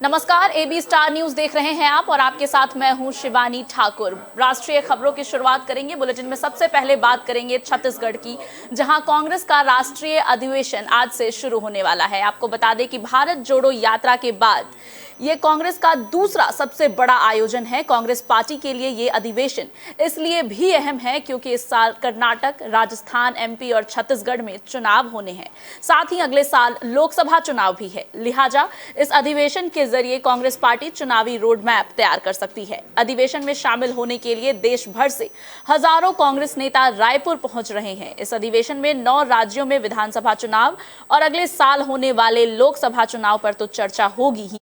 नमस्कार, AB star news देख रहे हैं आप और आपके साथ मैं हूं शिवानी ठाकुर। राष्ट्रीय खबरों की शुरुआत करेंगे। बुलेटिन में सबसे पहले बात करेंगे छत्तीसगढ़ की, जहां कांग्रेस का राष्ट्रीय अधिवेशन आज से शुरू होने वाला है। आपको बता दें कि भारत जोड़ो यात्रा के बाद ये कांग्रेस का दूसरा सबसे बड़ा आयोजन है। कांग्रेस पार्टी के लिए ये अधिवेशन इसलिए भी अहम है क्योंकि इस साल कर्नाटक, राजस्थान, एमपी और छत्तीसगढ़ में चुनाव होने हैं। साथ ही अगले साल लोकसभा चुनाव भी है। लिहाजा इस अधिवेशन के जरिए कांग्रेस पार्टी चुनावी रोड मैप तैयार कर सकती है। अधिवेशन में शामिल होने के लिए देश भर से हजारों कांग्रेस नेता रायपुर पहुंच रहे हैं। इस अधिवेशन में 9 राज्यों में विधानसभा चुनाव और अगले साल होने वाले लोकसभा चुनाव पर तो चर्चा होगी ही,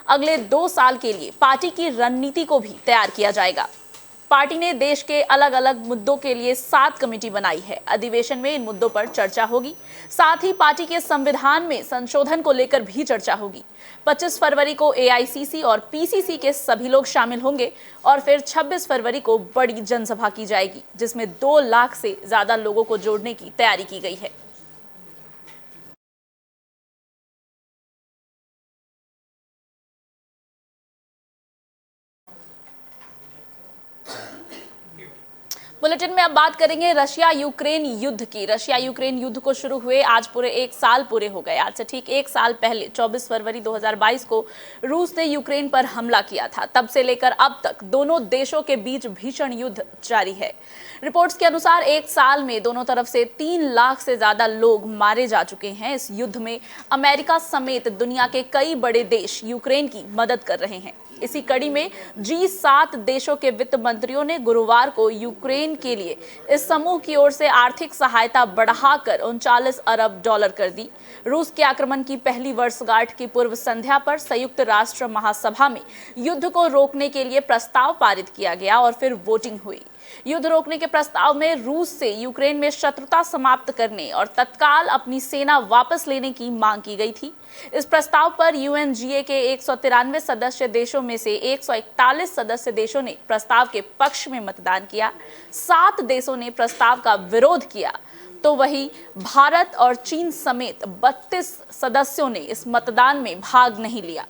अगले 2 साल के लिए पार्टी की रणनीति को भी तैयार किया जाएगा। पार्टी ने देश के अलग अलग मुद्दों के लिए 7 कमेटी बनाई है। अधिवेशन में इन मुद्दों पर चर्चा होगी। साथ ही पार्टी के संविधान में संशोधन को लेकर भी चर्चा होगी। 25 फरवरी को एआईसीसी और पीसीसी के सभी लोग शामिल होंगे और फिर 26 फरवरी को बड़ी जनसभा की जाएगी, जिसमें 2 लाख से ज्यादा लोगों को जोड़ने की तैयारी की गई है। बुलेटिन में अब बात करेंगे रशिया यूक्रेन युद्ध की। रशिया यूक्रेन युद्ध को शुरू हुए आज पूरे 1 साल पूरे हो गए। आज से ठीक 1 साल पहले 24 फरवरी 2022 को रूस ने यूक्रेन पर हमला किया था। तब से लेकर अब तक दोनों देशों के बीच भीषण युद्ध जारी है। रिपोर्ट्स के अनुसार 1 साल में दोनों तरफ से 3 लाख से ज्यादा लोग मारे जा चुके हैं। इस युद्ध में अमेरिका समेत दुनिया के कई बड़े देश यूक्रेन की मदद कर रहे हैं। इसी कड़ी में G7 देशों के वित्त मंत्रियों ने गुरुवार को यूक्रेन के लिए इस समूह की ओर से आर्थिक सहायता बढ़ाकर $39 अरब कर दी। रूस के आक्रमण की पहली वर्षगांठ की पूर्व संध्या पर संयुक्त राष्ट्र महासभा में युद्ध को रोकने के लिए प्रस्ताव पारित किया गया और फिर वोटिंग हुई। युद्ध रोकने के प्रस्ताव में रूस से यूक्रेन में शत्रुता समाप्त करने और तत्काल अपनी सेना वापस लेने की मांग की गई थी। इस प्रस्ताव पर यूएनजीए के 193 सदस्य देशों में से 141 सदस्य देशों ने प्रस्ताव के पक्ष में मतदान किया। 7 देशों ने प्रस्ताव का विरोध किया, तो वहीं भारत और चीन समेत 32 सदस्यों ने इस मतदान में भाग नहीं लिया।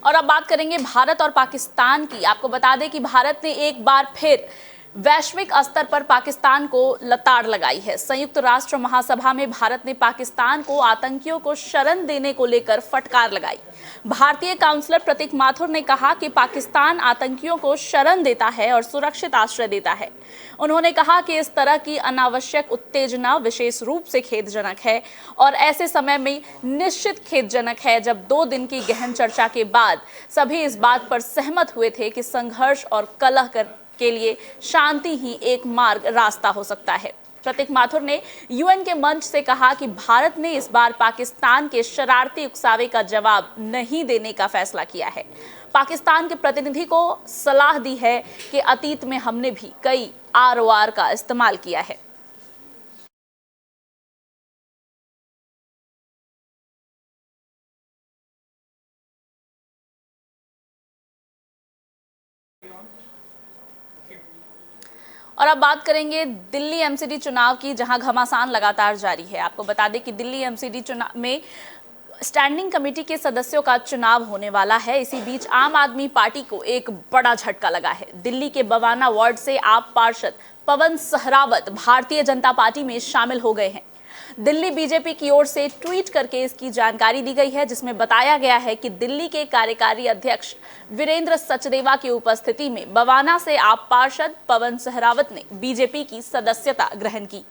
और अब बात करेंगे भारत और पाकिस्तान की। आपको बता दें कि भारत ने एक बार फिर वैश्विक स्तर पर पाकिस्तान को लताड़ लगाई है। संयुक्त राष्ट्र महासभा में भारत ने पाकिस्तान को आतंकियों को शरण देने को लेकर फटकार लगाई। भारतीय काउंसलर प्रतीक माथुर ने कहा कि पाकिस्तान आतंकियों को शरण देता है और सुरक्षित आश्रय देता है। उन्होंने कहा कि इस तरह की अनावश्यक उत्तेजना विशेष रूप से खेदजनक है और ऐसे समय में निश्चित खेदजनक है जब 2 दिन की गहन चर्चा के बाद सभी इस बात पर सहमत हुए थे कि संघर्ष और कलह के लिए शांति ही एक मार्ग रास्ता हो सकता है। प्रतीक माथुर ने यूएन के मंच से कहा कि भारत ने इस बार पाकिस्तान के शरारती उकसावे का जवाब नहीं देने का फैसला किया है। पाकिस्तान के प्रतिनिधि को सलाह दी है कि अतीत में हमने भी कई आरओआर का इस्तेमाल किया है। और अब बात करेंगे दिल्ली एमसीडी चुनाव की, जहां घमासान लगातार जारी है। आपको बता दें कि दिल्ली एमसीडी चुनाव में स्टैंडिंग कमेटी के सदस्यों का चुनाव होने वाला है। इसी बीच आम आदमी पार्टी को एक बड़ा झटका लगा है। दिल्ली के बवाना वार्ड से आप पार्षद पवन सहरावत भारतीय जनता पार्टी में शामिल हो गए हैं। दिल्ली बीजेपी की ओर से ट्वीट करके इसकी जानकारी दी गई है, जिसमें बताया गया है कि दिल्ली के कार्यकारी अध्यक्ष वीरेंद्र सचदेवा की उपस्थिति में बवाना से आप पार्षद पवन सहरावत ने बीजेपी की सदस्यता ग्रहण की।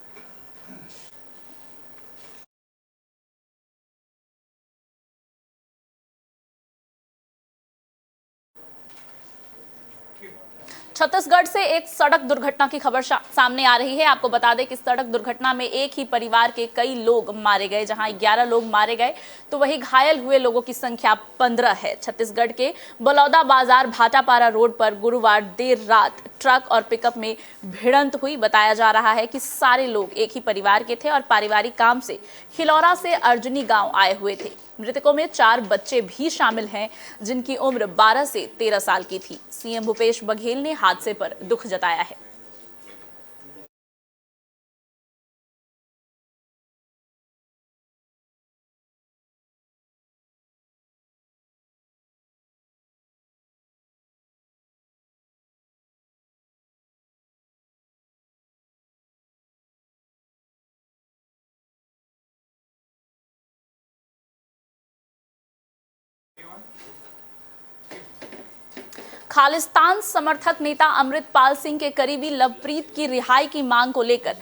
छत्तीसगढ़ से एक सड़क दुर्घटना की खबर सामने आ रही है। आपको बता दें कि सड़क दुर्घटना में एक ही परिवार के कई लोग मारे गए। जहां 11 लोग मारे गए तो वहीं घायल हुए लोगों की संख्या 15 है। छत्तीसगढ़ के बलौदा बाजार भाटापारा रोड पर गुरुवार देर रात ट्रक और पिकअप में भिड़ंत हुई। बताया जा रहा है कि सारे लोग एक ही परिवार के थे और पारिवारिक काम से खिलौरा से अर्जुनी गांव आए हुए थे। मृतकों में 4 बच्चे भी शामिल हैं, जिनकी उम्र 12 से 13 साल की थी। सीएम भूपेश बघेल ने हादसे पर दुख जताया है। खालिस्तान समर्थक नेता अमृतपाल सिंह के करीबी लवप्रीत की रिहाई की मांग को लेकर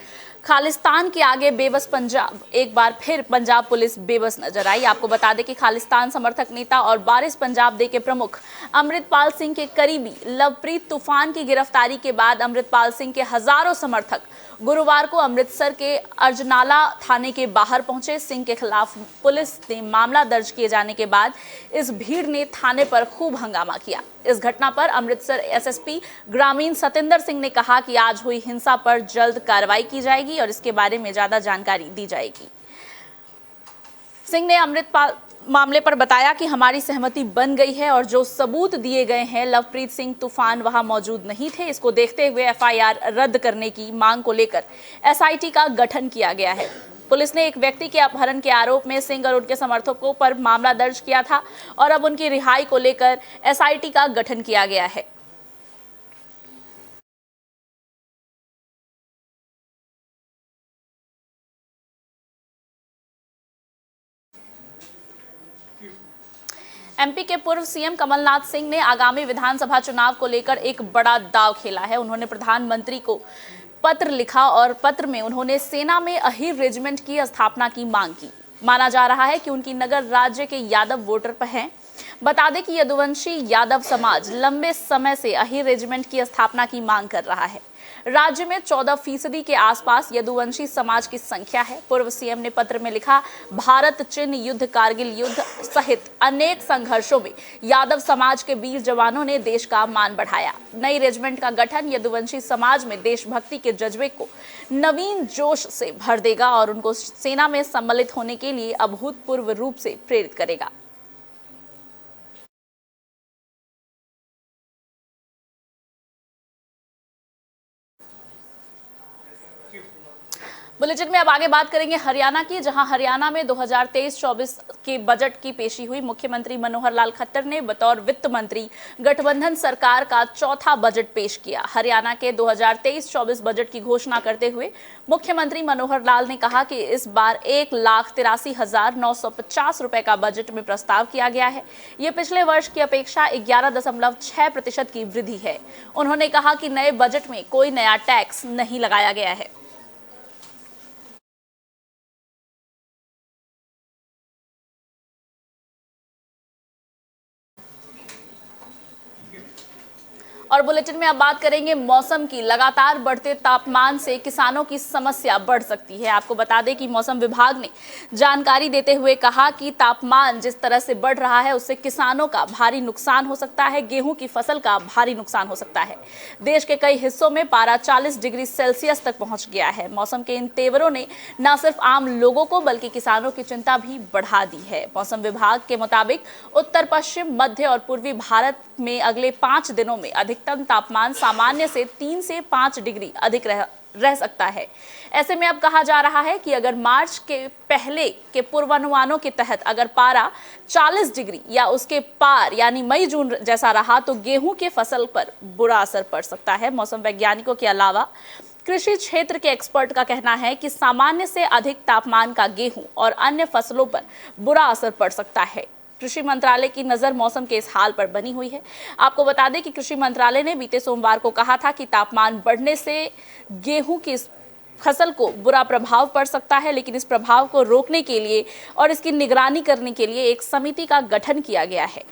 खालिस्तान के आगे बेबस पंजाब, एक बार फिर पंजाब पुलिस बेबस नजर आई। आपको बता दें कि खालिस्तान समर्थक नेता और वारिस पंजाब डे के प्रमुख अमृतपाल सिंह के करीबी लवप्रीत तूफान की गिरफ्तारी के बाद अमृतपाल सिंह के हजारों समर्थक गुरुवार को अमृतसर के अर्जनाला थाने के बाहर पहुंचे। सिंह के खिलाफ पुलिस ने मामला दर्ज किए जाने के बाद इस भीड़ ने थाने पर खूब हंगामा किया। इस घटना पर अमृतसर एसएसपी ग्रामीण सतेंद्र सिंह ने कहा कि आज हुई हिंसा पर जल्द कार्रवाई की जाएगी और इसके बारे में ज्यादा जानकारी दी जाएगी। सिंह ने अमृतपाल मामले पर बताया कि हमारी सहमति बन गई है और जो सबूत दिए गए हैं, लवप्रीत सिंह तूफान वहां मौजूद नहीं थे। इसको देखते हुए एफआईआर रद्द करने की मांग को लेकर एसआईटी का गठन किया गया है। पुलिस ने एक व्यक्ति के अपहरण के आरोप में सिंह और उनके समर्थकों पर मामला दर्ज किया था और अब उनकी रिहाई को लेकर एसआईटी का गठन किया गया है। एमपी के पूर्व सीएम कमलनाथ सिंह ने आगामी विधानसभा चुनाव को लेकर एक बड़ा दांव खेला है। उन्होंने प्रधानमंत्री को पत्र लिखा और पत्र में उन्होंने सेना में अहीर रेजिमेंट की स्थापना की मांग की। माना जा रहा है कि उनकी नगर राज्य के यादव वोटर पर हैं। बता दें कि यदुवंशी यादव समाज लंबे समय से अहीर रेजिमेंट की स्थापना की मांग कर रहा है। राज्य में 14% के आसपास यदुवंशी समाज की संख्या है। पूर्व सीएम ने पत्र में लिखा, भारत चीन युद्ध, कारगिल युद्ध सहित अनेक संघर्षों में यादव समाज के वीर जवानों ने देश का मान बढ़ाया। नई रेजिमेंट का गठन यदुवंशी समाज में देशभक्ति के जज्बे को नवीन जोश से भर देगा और उनको सेना में सम्मिलित होने के लिए अभूतपूर्व रूप से प्रेरित करेगा। बुलेटिन में अब आगे बात करेंगे हरियाणा की, जहां हरियाणा में 2023-24 के बजट की पेशी हुई। मुख्यमंत्री मनोहर लाल खट्टर ने बतौर वित्त मंत्री गठबंधन सरकार का चौथा बजट पेश किया। हरियाणा के 2023-24 बजट की घोषणा करते हुए मुख्यमंत्री मनोहर लाल ने कहा कि इस बार 1,83,950 रुपए का बजट में प्रस्ताव किया गया है। ये पिछले वर्ष की अपेक्षा 11.6% की वृद्धि है। उन्होंने कहा कि नए बजट में कोई नया टैक्स नहीं लगाया गया है। और बुलेटिन में अब बात करेंगे मौसम की। लगातार बढ़ते तापमान से किसानों की समस्या बढ़ सकती है। आपको बता दें कि मौसम विभाग ने जानकारी देते हुए कहा कि तापमान जिस तरह से बढ़ रहा है उससे किसानों का भारी नुकसान हो सकता है। गेहूं की फसल का भारी नुकसान हो सकता है। देश के कई हिस्सों में पारा 40 डिग्री सेल्सियस तक पहुंच गया है। मौसम के इन तेवरों ने न सिर्फ आम लोगों को बल्कि किसानों की चिंता भी बढ़ा दी है। मौसम विभाग के मुताबिक उत्तर पश्चिम, मध्य और पूर्वी भारत में अगले 5 दिनों में अधिकतम तापमान सामान्य से 3 से 5 डिग्री अधिक रह सकता है। ऐसे में अब कहा जा रहा है कि अगर मार्च के पहले के पूर्वानुमानों के तहत अगर पारा 40 डिग्री या उसके पार यानी मई जून जैसा रहा तो गेहूं के फसल पर बुरा असर पड़ सकता है। मौसम वैज्ञानिकों के अलावा कृषि क्षेत्र के एक्सपर्ट का कहना है कि सामान्य से अधिक तापमान का गेहूं और अन्य फसलों पर बुरा असर पड़ सकता है। कृषि मंत्रालय की नजर मौसम के इस हाल पर बनी हुई है। आपको बता दें कि कृषि मंत्रालय ने बीते सोमवार को कहा था कि तापमान बढ़ने से गेहूं की फसल को बुरा प्रभाव पड़ सकता है, लेकिन इस प्रभाव को रोकने के लिए और इसकी निगरानी करने के लिए एक समिति का गठन किया गया है।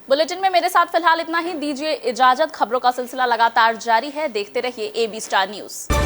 बुलेटिन में मेरे साथ फिलहाल इतना ही। दीजिए इजाजत। खबरों का सिलसिला लगातार जारी है। देखते रहिए AB स्टार न्यूज।